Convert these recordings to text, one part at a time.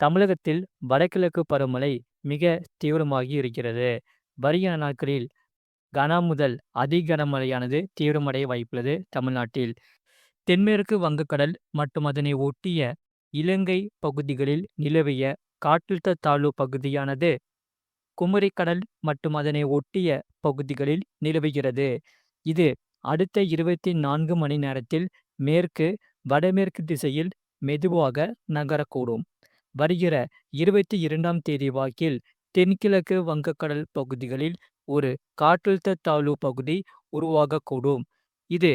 தமிழகத்தில் வடகிழக்கு பருவமழை மிக தீவிரமாகி இருக்கிறது. வருகிற நாட்களில் கன முதல் அதி கனமழையானது தீவிரமடைய வாய்ப்புள்ளது தமிழ்நாட்டில். தென்மேற்கு வங்கக்கடல் மற்றும் அதனை ஒட்டிய இலங்கை பகுதிகளில் நிலவிய காற்றழுத்த தாழ்வு பகுதியானது குமரிக்கடல் மற்றும் அதனை ஒட்டிய பகுதிகளில் நிலவுகிறது. இது அடுத்த 24 மணி நேரத்தில் மேற்கு வடமேற்கு திசையில் மெதுவாக நகரக்கூடும். வருகிற 22ஆம் தேதி வாக்கில் தென்கிழக்கு வங்கக்கடல் பகுதிகளில் ஒரு காற்றழுத்த தாழ்வு பகுதி உருவாகக்கூடும். இது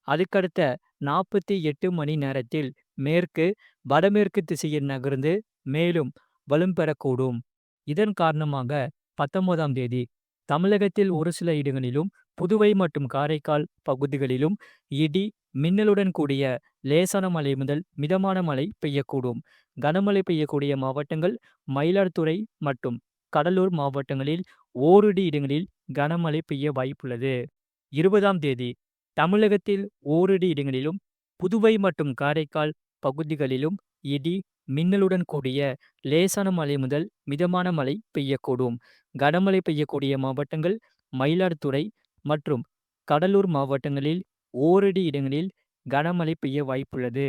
அதுக்கடுத்த 48 மணி நேரத்தில் மேற்கு வடமேற்கு திசையில் நகர்ந்து மேலும் வலும் பெறக்கூடும். இதன் காரணமாக 19ஆம் தேதி தமிழகத்தில் ஒரு சில இடங்களிலும் புதுவை மற்றும் காரைக்கால் பகுதிகளிலும் இடி மின்னலுடன் கூடிய லேசான மழை முதல் மிதமான மழை பெய்யக்கூடும். கனமழை பெய்யக்கூடிய மாவட்டங்கள் மயிலாடுதுறை மற்றும் கடலூர் மாவட்டங்களில் ஓரிரு இடங்களில் கனமழை பெய்ய வாய்ப்புள்ளது. 20ஆம் தேதி தமிழகத்தில் ஓரிரு இடங்களிலும் புதுவை மற்றும் காரைக்கால் பகுதிகளிலும் இடி மின்னலுடன் கூடிய லேசான மழை முதல் மிதமான மழை பெய்யக்கூடும். கனமழை பெய்யக்கூடிய மாவட்டங்கள் மயிலாடுதுறை மற்றும் கடலூர் மாவட்டங்களில் ஓரிரு இடங்களில் கனமழை பெய்ய வாய்ப்புள்ளது.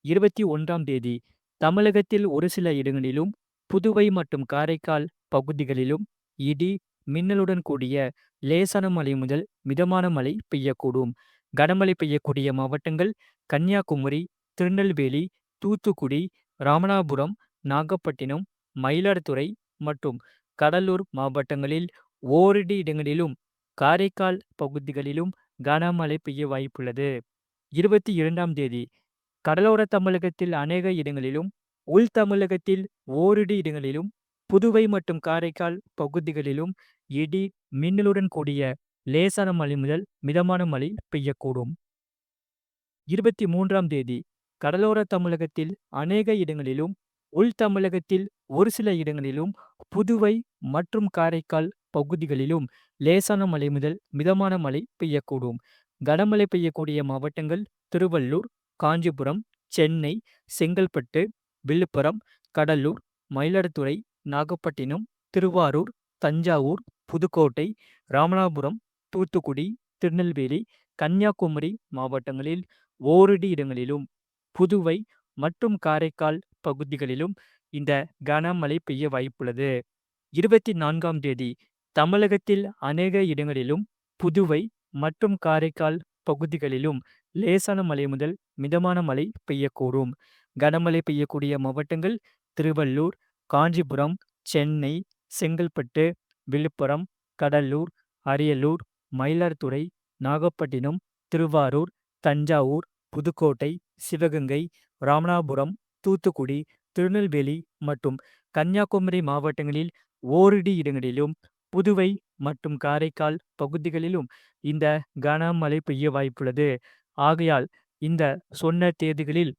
21ஆம் தேதி தமிழகத்தில் ஒரு சில இடங்களிலும் புதுவை மற்றும் காரைக்கால் பகுதிகளிலும் இடி மின்னலுடன் கூடிய லேசான மழை முதல் மிதமான மழை பெய்யக்கூடும். கனமழை பெய்யக்கூடிய மாவட்டங்கள் கன்னியாகுமரி, திருநெல்வேலி, தூத்துக்குடி, ராமநாதபுரம், நாகப்பட்டினம், மயிலாடுதுறை மற்றும் கடலூர் மாவட்டங்களில் ஓரிரு இடங்களிலும் காரைக்கால் பகுதிகளிலும் கனமழை பெய்ய வாய்ப்புள்ளது. 22ஆம் தேதி கடலோர தமிழகத்தில் அநேக இடங்களிலும் உள் தமிழகத்தில் ஓரிரு இடங்களிலும் புதுவை மற்றும் காரைக்கால் பகுதிகளிலும் இடி மின்னலுடன் கூடிய லேசான மழை முதல் மிதமான மழை பெய்யக்கூடும். 23ஆம் தேதி கடலோர தமிழகத்தில் அநேக இடங்களிலும் உள் தமிழகத்தில் ஒரு சில இடங்களிலும் புதுவை மற்றும் காரைக்கால் பகுதிகளிலும் லேசான மழை முதல் மிதமான மழை பெய்யக்கூடும். கனமழை பெய்யக்கூடிய மாவட்டங்கள் திருவள்ளூர், காஞ்சிபுரம், சென்னை, செங்கல்பட்டு, விழுப்புரம், கடலூர், மயிலாடுதுறை, நாகப்பட்டினம், திருவாரூர், தஞ்சாவூர், புதுக்கோட்டை, ராமநாதபுரம், தூத்துக்குடி, திருநெல்வேலி, கன்னியாகுமரி மாவட்டங்களில் ஓரிரு இடங்களிலும் புதுவை மற்றும் காரைக்கால் பகுதிகளிலும் இந்த கனமழை பெய்ய வாய்ப்புள்ளது. 24ஆம் தேதி தமிழகத்தில் அநேக இடங்களிலும் புதுவை மற்றும் காரைக்கால் பகுதிகளிலும் லேசான மழை முதல் மிதமான மழை பெய்யக்கூடும். கனமழை பெய்யக்கூடிய மாவட்டங்கள் திருவள்ளூர், காஞ்சிபுரம், சென்னை, செங்கல்பட்டு, விழுப்புரம், கடலூர், அரியலூர், மயிலாடுதுறை, நாகப்பட்டினம், திருவாரூர், தஞ்சாவூர், புதுக்கோட்டை, சிவகங்கை, ராமநாதபுரம், தூத்துக்குடி, திருநெல்வேலி மற்றும் கன்னியாகுமரி மாவட்டங்களில் ஓரிரு இடங்களிலும் புதுவை மற்றும் காரைக்கால் பகுதிகளிலும் இந்த கனமழை பெய்ய வாய்ப்புள்ளது. ஆகையால் இந்த சொன்ன தேதிகளில்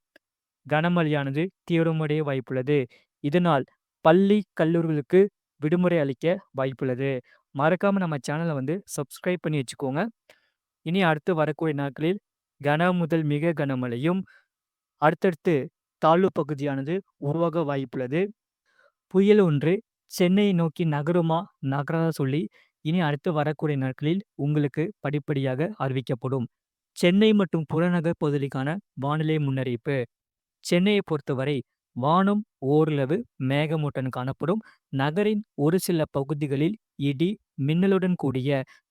கனமழையானது தீவிரமடைய வாய்ப்புள்ளது. இதனால் பள்ளி கல்லூரிகளுக்கு விடுமுறை அளிக்க வாய்ப்புள்ளது. மறக்காம நம்ம சேனலை சப்ஸ்கிரைப் பண்ணி வச்சுக்கோங்க. இனி அடுத்து வரக்கூடிய நாட்களில் கன முதல் மிக கனமழையும் அடுத்தடுத்து தாழ்வு பகுதியானது உருவாக வாய்ப்புள்ளது. புயல் ஒன்று சென்னையை நோக்கி நகருமா நகராத சொல்லி இனி அடுத்து வரக்கூடிய நாட்களில் உங்களுக்கு படிப்படியாக அறிவிக்கப்படும். சென்னை மற்றும் புறநகர் பகுதிக்கான வானிலை முன்னறிவிப்பு. சென்னையை பொறுத்தவரை வானம் ஓரளவு மேகமூட்டம் காணப்படும். நகரின் ஒரு சில பகுதிகளில் இடி மின்னலுடன் கூடிய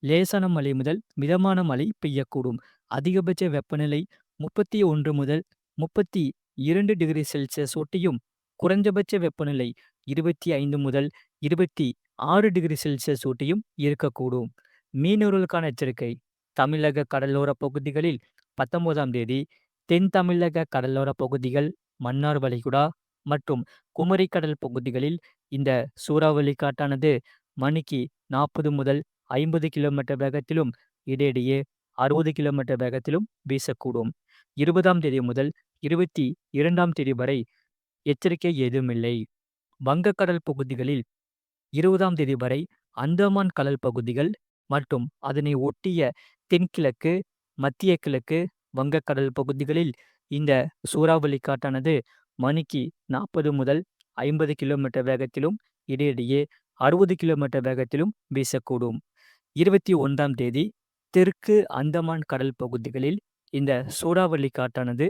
லேசான மழை முதல் மிதமான மழை பெய்யக்கூடும். அதிகபட்ச வெப்பநிலை 31 முதல் 32 டிகிரி செல்சியஸ் ஒட்டியும் குறைந்தபட்ச வெப்பநிலை 25 முதல் 26 டிகிரி செல்சியஸ் ஒட்டியும் இருக்கக்கூடும். மீனவர்களுக்கான எச்சரிக்கை. தமிழக கடலோர பகுதிகளில் 19ஆம் தேதி தென் தமிழக கடலோர பகுதிகள், மன்னார் வளைகுடா மற்றும் குமரிக்கடல் பகுதிகளில் இந்த சூறாவளி காற்றானது மணிக்கு 40 முதல் 50 கிலோமீட்டர் வேகத்திலும் இடையிடையே 60 கிலோமீட்டர் வேகத்திலும் வீசக்கூடும். 20ஆம் தேதி முதல் 22ஆம் தேதி வரை எச்சரிக்கை ஏதுமில்லை. வங்கக்கடல் பகுதிகளில் 20ஆம் தேதி வரை அந்தமான் கடல் பகுதிகள் மற்றும் அதனை ஒட்டிய தென்கிழக்கு, மத்திய கிழக்கு வங்கக்கடல் பகுதிகளில் இந்த சூறாவளி காற்றானது மணிக்கு 40 முதல் 50 கிலோமீட்டர் வேகத்திலும் இடையிடையே 60 கிலோமீட்டர் வேகத்திலும் வீசக்கூடும். 21ஆம் தேதி தெற்கு அந்தமான் கடல் பகுதிகளில் இந்த சூறாவளி காற்றானது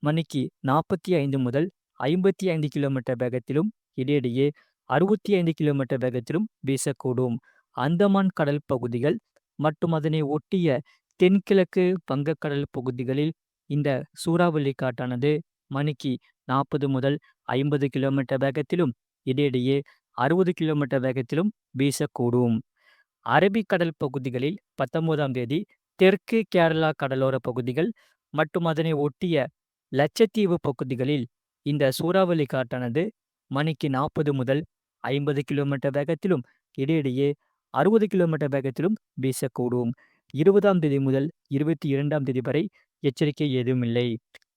மணிக்கு 45 முதல் 55 கிலோமீட்டர் வேகத்திலும் இடையிடையே 65 கிலோமீட்டர் வேகத்திலும் வீசக்கூடும். அந்தமான் கடல் பகுதிகள் மற்றும் அதனை ஒட்டிய தென்கிழக்கு வங்கக்கடல் பகுதிகளில் இந்த சூறாவளி காற்றானது மணிக்கு 40 முதல் 50 கிலோமீட்டர் வேகத்திலும் இடையிடையே 60 கிலோமீட்டர் வேகத்திலும் வீசக்கூடும். அரபிக்கடல் பகுதிகளில் 19ஆம் தேதி தெற்கு கேரளா கடலோர பகுதிகள் மற்றும் அதனை ஒட்டிய லட்சத்தீவு பகுதிகளில் இந்த சூறாவளி காற்றானது மணிக்கு 40 முதல் 50 கிலோமீட்டர் வேகத்திலும் இடையிடையே 60 கிலோமீட்டர் வேகத்திலும் வீசக்கூடும். 20ஆம் தேதி முதல் 22ஆம் தேதி வரை எச்சரிக்கை ஏதுமில்லை.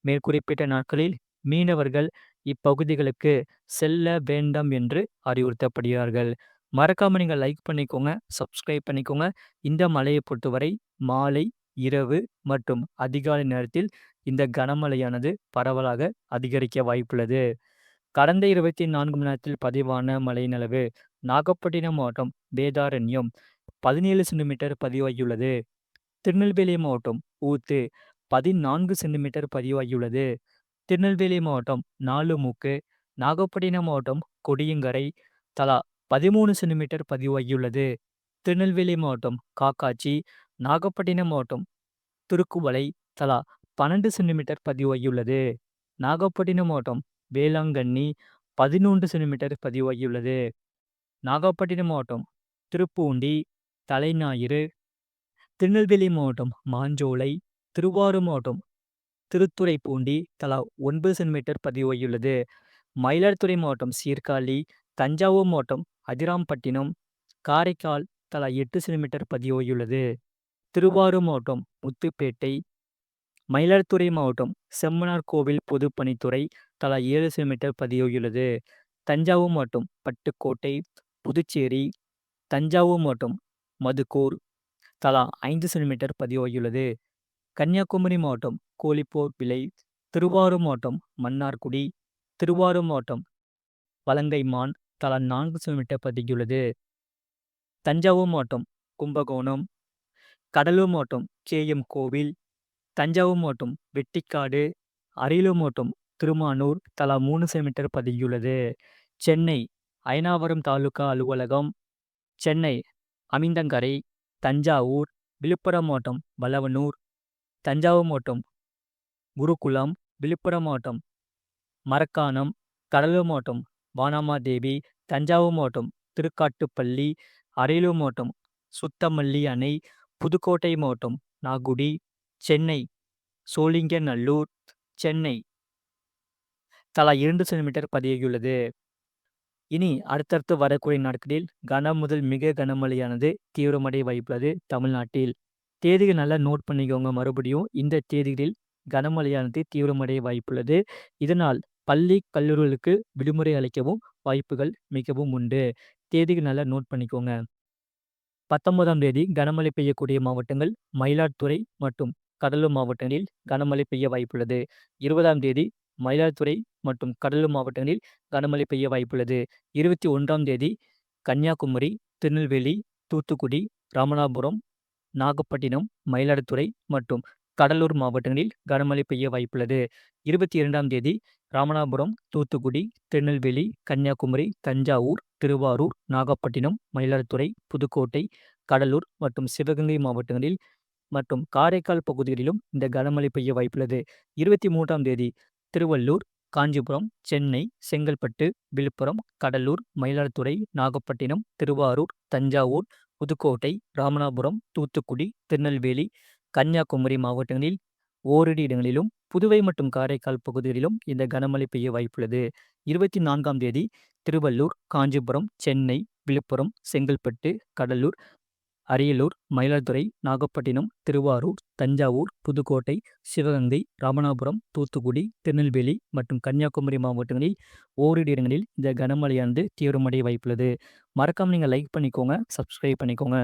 மேற்குறிப்பிட்ட நாட்களில் மீனவர்கள் இப்பகுதிகளுக்கு செல்ல வேண்டாம் என்று அறிவுறுத்தப்படுகிறார்கள். மறக்காம நீங்கள் லைக் பண்ணிக்கோங்க, சப்ஸ்கிரைப் பண்ணிக்கோங்க. இந்த மழையை பொறுத்தவரை மாலை, இரவு மற்றும் அதிகாலை நேரத்தில் இந்த கனமழையானது பரவலாக அதிகரிக்க வாய்ப்புள்ளது. கடந்த 24 மணி நேரத்தில் பதிவான மழையின் அளவு நாகப்பட்டினம் மாவட்டம் வேதாரண்யம் 17 சென்டிமீட்டர் பதிவாகியுள்ளது. திருநெல்வேலி மாவட்டம் ஊத்து 14 சென்டிமீட்டர் பதிவாகியுள்ளது. திருநெல்வேலி மாவட்டம் நாலுமுக்கு, நாகப்பட்டினம் மாவட்டம் கொடியங்கரை தலா 13 சென்டிமீட்டர் பதிவாகியுள்ளது. திருநெல்வேலி மாவட்டம் காக்காட்சி, நாகப்பட்டினம் மாவட்டம் திருக்குவளை தலா 12 சென்டிமீட்டர் பதிவாகியுள்ளது. நாகப்பட்டினம் மாவட்டம் வேளாங்கண்ணி 11 சென்டிமீட்டர் பதிவாகியுள்ளது. நாகப்பட்டினம் மாவட்டம் திருப்பூண்டி, தலைஞாயிறு, திருநெல்வேலி மாவட்டம் மாஞ்சோலை, திருவாரூர் மாவட்டம் திருத்துறைப்பூண்டி தலா 9 சென்டிமீட்டர் பதிவாகியுள்ளது. மயிலாடுதுறை மாவட்டம் சீர்காழி, தஞ்சாவூர் மாவட்டம் அதிராம்பட்டினம், காரைக்கால் தலா 8 சென்டிமீட்டர் பதிவாகியுள்ளது. திருவாரூர் மாவட்டம் முத்துப்பேட்டை, மயிலாடுதுறை மாவட்டம் செம்மனார் கோவில் பொதுப்பணித்துறை தலா 7 சென்டிமீட்டர் பதிவாகியுள்ளது. தஞ்சாவூர் மாவட்டம் பட்டுக்கோட்டை, புதுச்சேரி, தஞ்சாவூர் மாவட்டம் மதுக்கூர் தலா 5 சென்டிமீட்டர் பதிவாகியுள்ளது. கன்னியாகுமரி மாவட்டம் கோழிப்போர் விலை, திருவாரூர் மாவட்டம் மன்னார்குடி, திருவாரூர் மாவட்டம் வலங்கைமான் தலா 4 சென்டிமீட்டர் பதிவாகியுள்ளது. தஞ்சாவூர் மாவட்டம் கும்பகோணம், கடலூர் மாவட்டம் கேஎம் கோவில், தஞ்சாவூர் மாவட்டம் வெட்டிக்காடு, அரியலூர் மாவட்டம் திருமானூர் தலா 3 சென்டிமீட்டர் பதிவாகியுள்ளது. சென்னை அயனாவரம் தாலுகா அலுவலகம், சென்னை அமிந்தங்கரை, தஞ்சாவூர், விழுப்புரம் மாவட்டம் வளவனூர், தஞ்சாவூர் மாவட்டம் குருகுலம், விழுப்புரம் மாவட்டம் மரக்காணம், கடலூர் மாவட்டம் வானமாதேவி, தஞ்சாவூர் மாவட்டம் திருக்காட்டுப்பள்ளி, அரியலூர் மாவட்டம் சுத்தமல்லி அணை, புதுக்கோட்டை மாவட்டம் நாகுடி, சென்னை சோழிங்கநல்லூர், சென்னை தலா 2 சென்டிமீட்டர் பதிவாகியுள்ளது. இனி அடுத்தடுத்து வரக்கூடிய நாட்களில் கன முதல் மிக கனமழையானது தீவிரமடைய வாய்ப்புள்ளது தமிழ்நாட்டில். தேதிகள் நல்லா நோட் பண்ணிக்கோங்க. மறுபடியும் இந்த தேதிகளில் கனமழையானது தீவிரமடைய வாய்ப்புள்ளது. இதனால் பள்ளி கல்லூரிகளுக்கு விடுமுறை அளிக்கவும் வாய்ப்புகள் மிகவும் உண்டு. தேதிகள் நல்லா நோட் பண்ணிக்கோங்க. 19ஆம் தேதி கனமழை பெய்யக்கூடிய மாவட்டங்கள் மயிலாடுதுறை மற்றும் கடலூர் மாவட்டங்களில் கனமழை பெய்ய வாய்ப்புள்ளது. 20ஆம் தேதி மயிலாடுதுறை மற்றும் கடலூர் மாவட்டங்களில் கனமழை பெய்ய வாய்ப்புள்ளது. 21ஆம் தேதி கன்னியாகுமரி, திருநெல்வேலி, தூத்துக்குடி, ராமநாதபுரம், நாகப்பட்டினம், மயிலாடுதுறை மற்றும் கடலூர் மாவட்டங்களில் கனமழை பெய்ய வாய்ப்புள்ளது. 22ஆம் தேதி ராமநாதபுரம், தூத்துக்குடி, திருநெல்வேலி, கன்னியாகுமரி, தஞ்சாவூர், திருவாரூர், நாகப்பட்டினம், மயிலாடுதுறை, புதுக்கோட்டை, கடலூர் மற்றும் சிவகங்கை மாவட்டங்களில் மற்றும் காரைக்கால் பகுதிகளிலும் இந்த கனமழை பெய்ய வாய்ப்புள்ளது. 23ஆம் தேதி திருவள்ளூர், காஞ்சிபுரம், சென்னை, செங்கல்பட்டு, விழுப்புரம், கடலூர், மயிலாடுதுறை, நாகப்பட்டினம், திருவாரூர், தஞ்சாவூர், புதுக்கோட்டை, ராமநாதபுரம், தூத்துக்குடி, திருநெல்வேலி, கன்னியாகுமரி மாவட்டங்களில் ஓரிரு இடங்களிலும், புதுவை மற்றும் காரைக்கால் பகுதிகளிலும் இந்த கனமழை பெய்ய வாய்ப்புள்ளது. 24ஆம் தேதி திருவள்ளூர், காஞ்சிபுரம், சென்னை, விழுப்புரம், செங்கல்பட்டு, கடலூர், அரியலூர், மயிலாடுதுறை, நாகப்பட்டினம், திருவாரூர், தஞ்சாவூர், புதுக்கோட்டை, சிவகங்கை, ராமநாதபுரம், தூத்துக்குடி, திருநெல்வேலி மற்றும் கன்னியாகுமரி மாவட்டங்களில் ஓரிரு இடங்களில் இந்த கனமழையானது தீவிரமடைய வாய்ப்புள்ளது. மறக்காம நீங்கள் லைக் பண்ணிக்கோங்க, சப்ஸ்கிரைப் பண்ணிக்கோங்க.